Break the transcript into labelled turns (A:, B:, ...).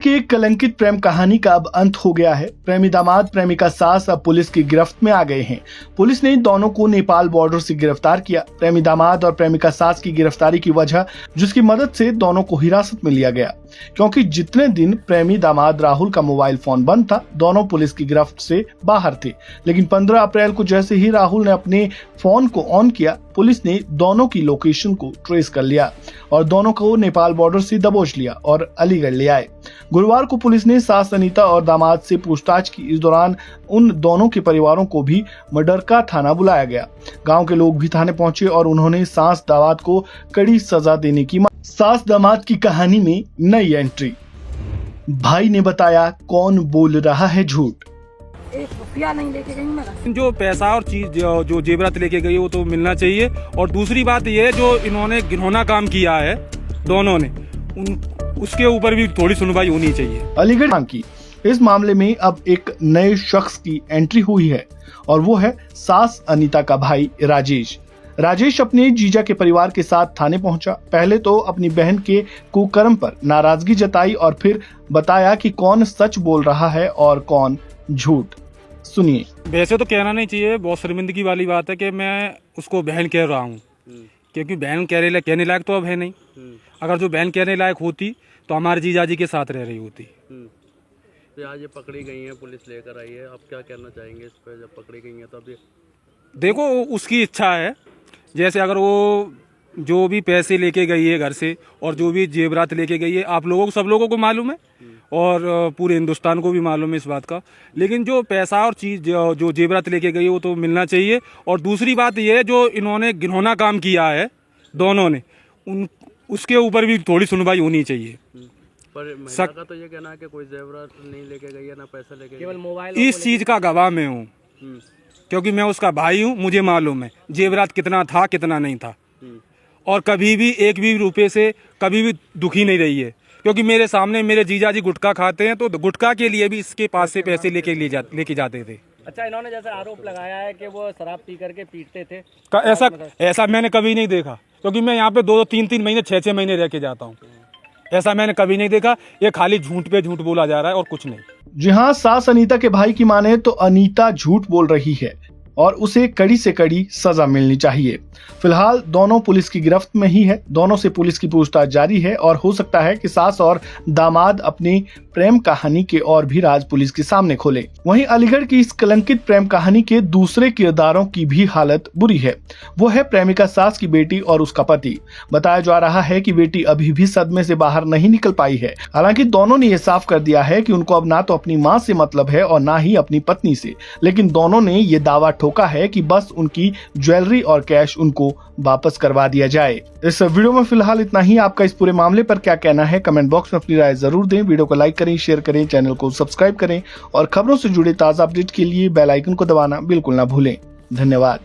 A: की एक कलंकित प्रेम कहानी का अब अंत हो गया है। प्रेमी दामाद प्रेमिका सास अब पुलिस की गिरफ्त में आ गए हैं। पुलिस ने इन दोनों को नेपाल बॉर्डर से गिरफ्तार किया। प्रेमी दामाद और प्रेमिका सास की गिरफ्तारी की वजह जिसकी मदद से दोनों को हिरासत में लिया गया, क्योंकि जितने दिन प्रेमी दामाद राहुल का मोबाइल फोन बंद था, दोनों पुलिस की गिरफ्त से बाहर थे। लेकिन 15 अप्रैल को जैसे ही राहुल ने अपने फोन को ऑन किया, पुलिस ने दोनों की लोकेशन को ट्रेस कर लिया और दोनों को नेपाल बॉर्डर से दबोच लिया और अलीगढ़ ले आए। गुरुवार को पुलिस ने सास अनीता और दामाद से पूछताछ की। इस दौरान उन दोनों के परिवारों को भी मडरका थाना बुलाया गया। गांव के लोग भी थाने पहुंचे और उन्होंने सास दामाद को कड़ी सजा देने की मांग। सास दामाद की कहानी में नई एंट्री। भाई ने बताया कौन बोल रहा है झूठ।
B: एक रुपया नहीं लेके गई मैं।
C: जो पैसा और चीज जो जेवरात लेके गई वो तो मिलना चाहिए। और दूसरी बात ये है, जो इन्होंने घिनौना काम किया है दोनों ने, उसके ऊपर भी थोड़ी सुनवाई होनी चाहिए।
A: अलीगढ़ की इस मामले में अब एक नए शख्स की एंट्री हुई है और वो है सास अनीता का भाई राजेश। राजेश अपने जीजा के परिवार के साथ थाने पहुंचा। पहले तो अपनी बहन के कुकर्म पर नाराजगी जताई और फिर बताया कि कौन सच बोल रहा है और कौन झूठ। सुनिए।
C: वैसे तो कहना नहीं चाहिए, बहुत शर्मिंदगी वाली बात है कि मैं उसको बहन कह रहा हूँ, क्योंकि बहन कहने लायक तो अब है नहीं। अगर जो बहन कहने लायक होती तो हमारे जीजाजी के साथ रह रही होती।
D: तो आज ये पकड़ी गई है, पुलिस लेकर आई है, आप क्या कहना चाहेंगे इस पर? जब पकड़ी गई है तो अभी
C: देखो, उसकी इच्छा है। जैसे अगर वो जो भी पैसे लेके गई है घर से और जो भी जेवरात लेके गई है, आप लोगों को, सब लोगों को मालूम है और पूरे हिंदुस्तान को भी मालूम है इस बात का। लेकिन जो पैसा और चीज जो जेवरात लेके गई है वो तो मिलना चाहिए। और दूसरी बात ये है, जो इन्होंने घिनौना काम किया है दोनों ने, उसके ऊपर भी थोड़ी सुनवाई होनी चाहिए।
D: पर महिला का तो ये कहना है कि कोई जेवरात नहीं लेके गई है, ना पैसा लेके, केवल मोबाइल।
C: इस चीज का गवाह मैं हूँ, क्योंकि मैं उसका भाई हूँ, मुझे मालूम है जेवरात कितना था कितना नहीं था। और कभी भी एक भी रुपए से कभी भी दुखी नहीं रही है, क्योंकि मेरे सामने मेरे जीजा जी गुटखा खाते हैं, तो गुटखा के लिए भी इसके पास से पैसे लेके जाते थे।
E: अच्छा, इन्होंने जैसे आरोप लगाया है कि वो शराब पी करके पीटते थे,
C: ऐसा मैंने कभी नहीं देखा, क्योंकि मैं यहाँ पे 2-3 महीने 6 महीने रह के जाता हूँ। ऐसा मैंने कभी नहीं देखा। ये खाली झूठ पे झूठ बोला जा रहा है और कुछ नहीं।
A: जी हाँ, सास अनीता के भाई की माने तो अनीता झूठ बोल रही है और उसे कड़ी से कड़ी सजा मिलनी चाहिए। फिलहाल दोनों पुलिस की गिरफ्त में ही है। दोनों से पुलिस की पूछताछ जारी है और हो सकता है कि सास और दामाद अपनी प्रेम कहानी के और भी राज पुलिस के सामने खोले। वहीं अलीगढ़ की इस कलंकित प्रेम कहानी के दूसरे किरदारों की भी हालत बुरी है। वो है प्रेमिका सास की बेटी और उसका पति। बताया जा रहा है कि बेटी अभी भी सदमे से बाहर नहीं निकल पाई है। हालांकि दोनों ने यह साफ कर दिया है कि उनको अब ना तो अपनी माँ से मतलब है और ना ही अपनी पत्नी से। लेकिन दोनों ने ये दावा ठोका है कि बस उनकी ज्वेलरी और कैश उनको वापस करवा दिया जाए। इस वीडियो में फिलहाल इतना ही। आपका इस पूरे मामले पर क्या कहना है, कमेंट बॉक्स में अपनी राय जरूर दें। वीडियो को लाइक करें, शेयर करें, चैनल को सब्सक्राइब करें और खबरों से जुड़े ताजा अपडेट के लिए बेल आइकन को दबाना बिल्कुल ना भूलें। धन्यवाद।